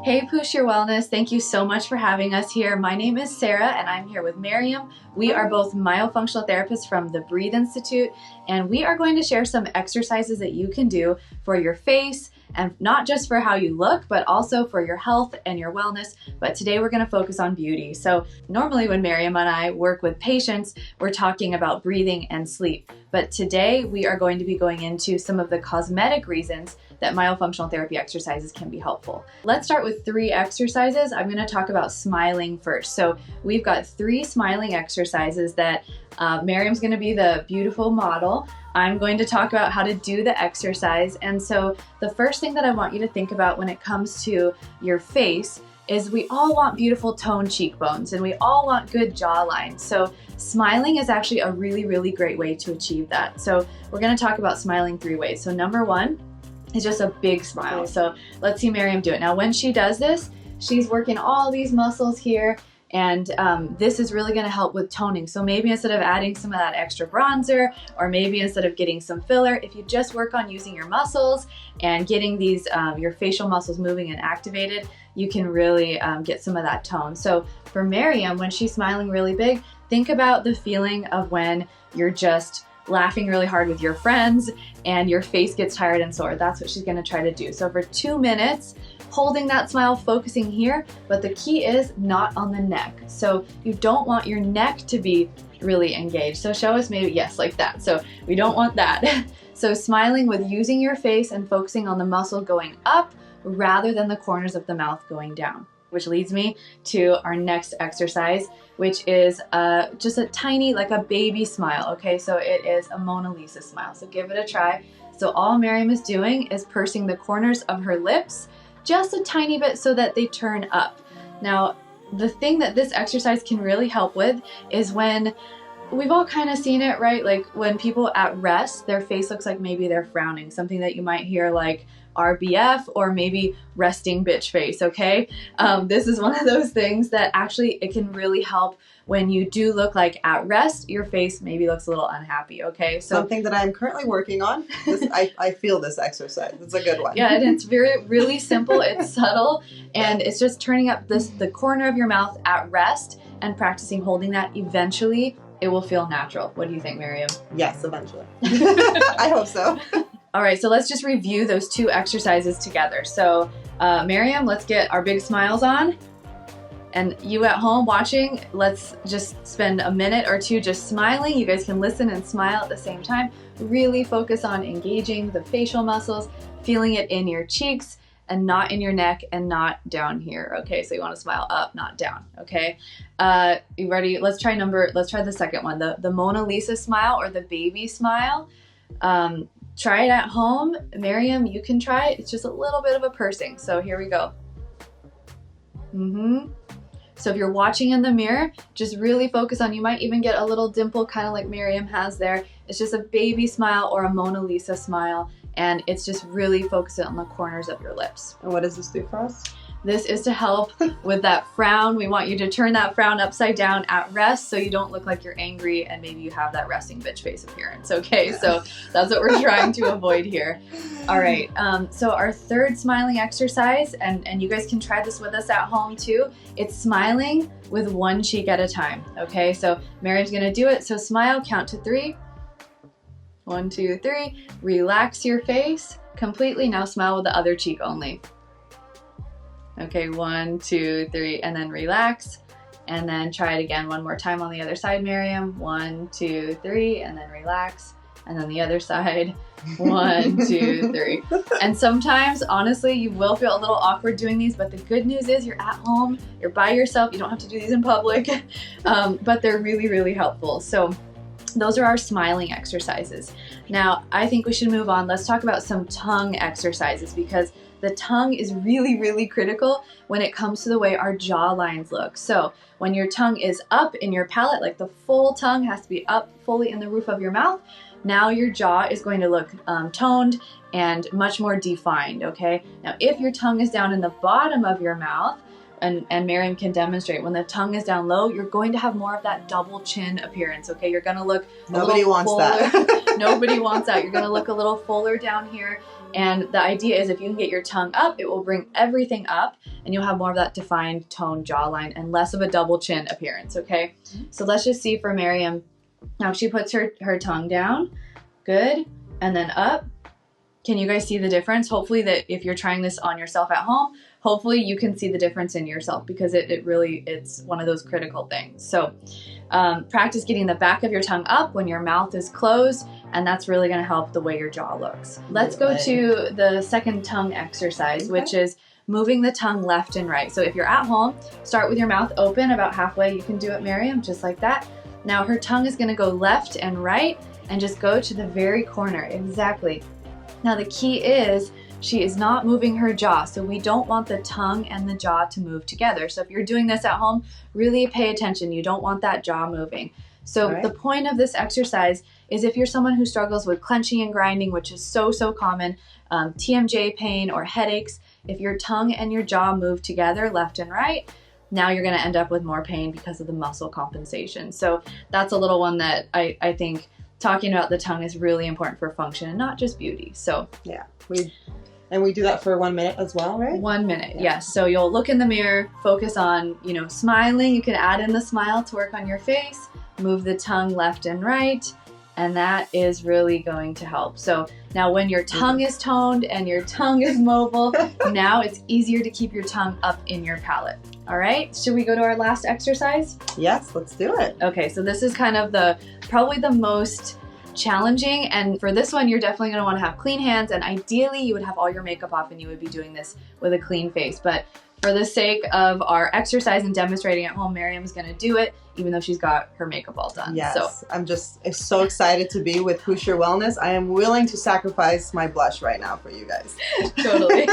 Hey Poosh, Your Wellness. Thank you so much for having us here. My name is Sarah and I'm here with Miriam. We are both myofunctional therapists from the Breathe Institute, and we are going to share some exercises that you can do for your face, and not just for how you look, but also for your health and your wellness. But today we're going to focus on beauty. So normally when Miriam and I work with patients, we're talking about breathing and sleep. But today we are going to be going into some of the cosmetic reasons that myofunctional therapy exercises can be helpful. Let's start with 3 exercises. I'm going to talk about smiling first. So we've got 3 smiling exercises that Miriam's going to be the beautiful model. I'm going to talk about how to do the exercise. And so the first thing that I want you to think about when it comes to your face is we all want beautiful toned cheekbones and we all want good jawline. So smiling is actually a really, really great way to achieve that. So we're going to talk about smiling 3 ways. So number 1 is just a big smile. So let's see Miriam do it. Now when she does this, she's working all these muscles here, and this is really going to help with toning. So maybe instead of adding some of that extra bronzer, or maybe instead of getting some filler, if you just work on using your muscles and getting these your facial muscles moving and activated, you can really get some of that tone. So for Miriam, when she's smiling really big, think about the feeling of when you're just laughing really hard with your friends and your face gets tired and sore. That's what she's going to try to do. So for 2 minutes, holding that smile, focusing here, but the key is not on the neck. So you don't want your neck to be really engaged. So show us maybe, yes, like that. So we don't want that. So smiling with using your face and focusing on the muscle going up rather than the corners of the mouth going down. Which leads me to our next exercise, which is just a tiny, like a baby smile, okay? So it is a Mona Lisa smile, so give it a try. So all Miriam is doing is pursing the corners of her lips just a tiny bit so that they turn up. Now, the thing that this exercise can really help with is when we've all kind of seen it, right? Like when people at rest, their face looks like maybe they're frowning, something that you might hear like RBF or maybe resting bitch face, okay? This is one of those things that actually it can really help when you do look like at rest, your face maybe looks a little unhappy, okay? So something that I'm currently working on. I feel this exercise. It's a good one. Yeah, and it's really simple, it's subtle, and it's just turning up the corner of your mouth at rest and practicing holding that. Eventually, it will feel natural. What do you think, Miriam? Yes, eventually. I hope so. All right, so let's just review those 2 exercises together. So Miriam, let's get our big smiles on. And you at home watching, let's just spend a minute or 2 just smiling. You guys can listen and smile at the same time. Really focus on engaging the facial muscles, feeling it in your cheeks and not in your neck and not down here. Okay, so you want to smile up, not down. Okay, you ready? Let's try the second one, the Mona Lisa smile or the baby smile. Try it at home. Miriam, you can try it. It's just a little bit of a pursing. So here we go. So if you're watching in the mirror, just really focus on, you might even get a little dimple kind of like Miriam has there. It's just a baby smile or a Mona Lisa smile, and it's just really focusing on the corners of your lips. And what does this do for us? This is to help with that frown. We want you to turn that frown upside down at rest so you don't look like you're angry and maybe you have that resting bitch face appearance, okay? Yeah. So that's what we're trying to avoid here. All right, so our 3rd smiling exercise, and you guys can try this with us at home too, it's smiling with 1 cheek at a time, okay? So Miriam's gonna do it, so smile, count to 3. 1, 2, 3, relax your face completely. Now smile with the other cheek only. Okay, 1, 2, 3, and then relax. And then try it again 1 more time on the other side, Miriam. 1, 2, 3, and then relax. And then the other side. 1, 2, 3. And sometimes, honestly, you will feel a little awkward doing these, but the good news is you're at home, you're by yourself, you don't have to do these in public, but they're really, really helpful. So those are our smiling exercises. Now, I think we should move on. Let's talk about some tongue exercises, because the tongue is really, really critical when it comes to the way our jaw lines look. So when your tongue is up in your palate, like the full tongue has to be up fully in the roof of your mouth, now your jaw is going to look toned and much more defined, okay? Now, if your tongue is down in the bottom of your mouth, and Miriam can demonstrate, when the tongue is down low, you're going to have more of that double chin appearance, okay? You're going to look Nobody wants that. Nobody wants that. You're going to look a little fuller down here. And the idea is if you can get your tongue up, it will bring everything up and you'll have more of that defined toned jawline and less of a double chin appearance, okay? So let's just see for Miriam. Now she puts her tongue down, good, and then up. Can you guys see the difference? Hopefully that if you're trying this on yourself at home, hopefully you can see the difference in yourself because it's one of those critical things. So practice getting the back of your tongue up when your mouth is closed, and that's really going to help the way your jaw looks. Let's go to the second tongue exercise, which is moving the tongue left and right. So if you're at home, start with your mouth open about halfway. You can do it, Miriam, just like that. Now her tongue is going to go left and right and just go to the very corner. Exactly. Now the key is she is not moving her jaw, so we don't want the tongue and the jaw to move together. So if you're doing this at home, really pay attention. You don't want that jaw moving. So the point of this exercise is if you're someone who struggles with clenching and grinding, which is so common, TMJ pain or headaches, if your tongue and your jaw move together left and right, now you're going to end up with more pain because of the muscle compensation. So that's a little one that I think talking about the tongue is really important for function and not just beauty. So yeah, we do that for 1 minute as well, right? 1 minute, yes. So you'll look in the mirror, focus on, smiling. You can add in the smile to work on your face, move the tongue left and right, and that is really going to help. So now when your tongue is toned and your tongue is mobile, now it's easier to keep your tongue up in your palate. All right, should we go to our last exercise? Yes, let's do it. Okay, so this is kind of probably the most challenging, and for this one you're definitely going to want to have clean hands, and ideally you would have all your makeup off and you would be doing this with a clean face. But for the sake of our exercise and demonstrating at home, Miriam's going to do it even though she's got her makeup all done. Yes, so I'm just so excited to be with Poosh Your Wellness. I am willing to sacrifice my blush right now for you guys. Totally.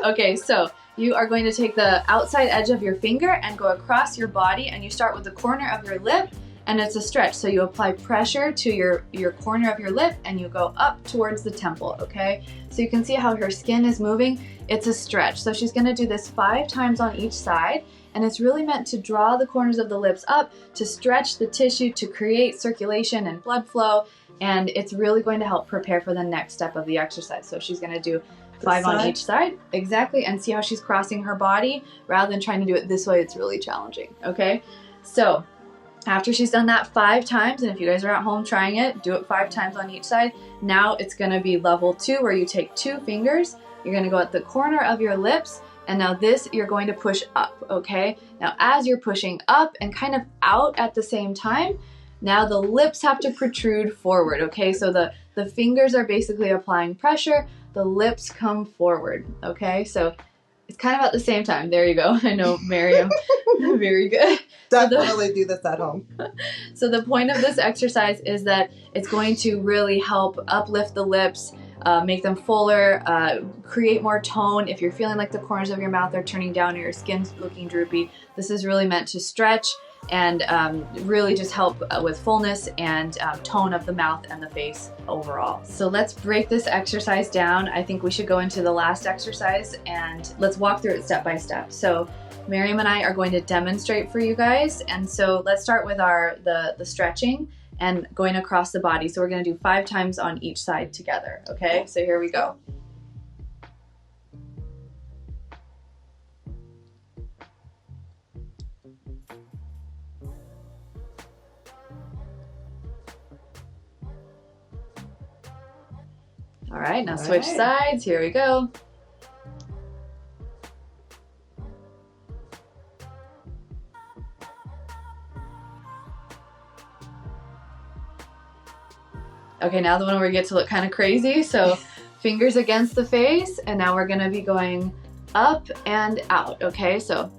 Okay, so you are going to take the outside edge of your finger and go across your body, and you start with the corner of your lip, and it's a stretch. So you apply pressure to your corner of your lip and you go up towards the temple, okay? So you can see how her skin is moving. It's a stretch. So she's gonna do this 5 times on each side, and it's really meant to draw the corners of the lips up, to stretch the tissue, to create circulation and blood flow, and it's really going to help prepare for the next step of the exercise. So she's gonna do 5 on each side, exactly, and see how she's crossing her body rather than trying to do it this way. It's really challenging, okay? So after she's done that 5 times, and if you guys are at home trying it, do it 5 times on each side. Now it's gonna be level 2, where you take 2 fingers, you're gonna go at the corner of your lips, and now this you're going to push up, okay? Now as you're pushing up and kind of out at the same time, now the lips have to protrude forward, okay? So the fingers are basically applying pressure, the lips come forward, okay? So it's kind of at the same time. There you go. I know, Miriam. Very good. Definitely do this at home. So the point of this exercise is that it's going to really help uplift the lips, make them fuller, create more tone. If you're feeling like the corners of your mouth are turning down or your skin's looking droopy, this is really meant to stretch and really just help with fullness and tone of the mouth and the face overall. So let's break this exercise down. I think we should go into the last exercise and let's walk through it step by step. So Miriam and I are going to demonstrate for you guys, and so let's start with the stretching and going across the body. So we're going to do 5 times on each side together, okay? So here we go. All right, now switch sides. Here we go. Okay, now the one where we get to look kind of crazy. So fingers against the face, and now we're gonna be going up and out, okay? So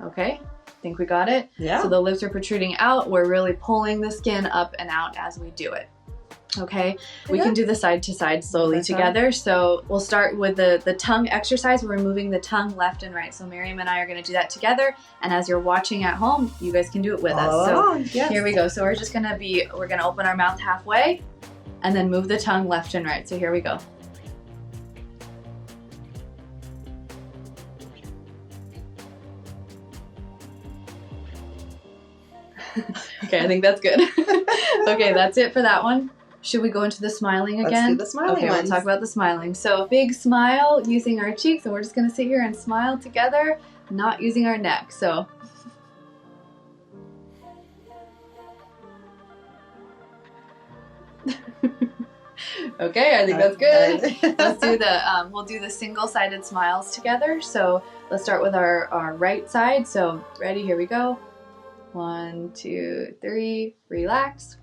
okay, think we got it? Yeah. So the lips are protruding out. We're really pulling the skin up and out as we do it. Okay, we can do the side to side slowly Okay. together. So we'll start with the tongue exercise. We're moving the tongue left and right. So Miriam and I are going to do that together. And as you're watching at home, you guys can do it with us. So yes. here we go. So we're going to open our mouth halfway and then move the tongue left and right. So here we go. Okay, I think that's good. Okay, that's it for that one. Should we go into the smiling again? Let's do the smiling Okay, ones. we'll talk about the smiling. So big smile using our cheeks, and we're just gonna sit here and smile together, not using our neck. So okay, I think that's good. Let's do we'll do the single-sided smiles together. So let's start with our right side. So ready, here we go. 1, 2, 3, relax.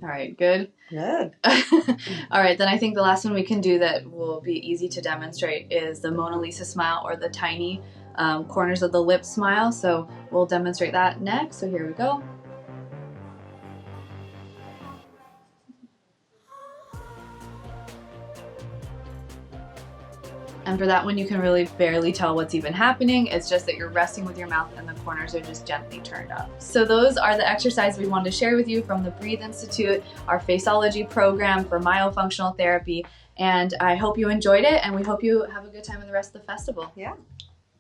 All right, good. Good. All right, then I think the last one we can do that will be easy to demonstrate is the Mona Lisa smile, or the tiny corners of the lips smile. So we'll demonstrate that next. So here we go. And for that one, you can really barely tell what's even happening. It's just that you're resting with your mouth and the corners are just gently turned up. So those are the exercises we wanted to share with you from the Breathe Institute, our faceology program for myofunctional therapy. And I hope you enjoyed it, and we hope you have a good time in the rest of the festival. Yeah.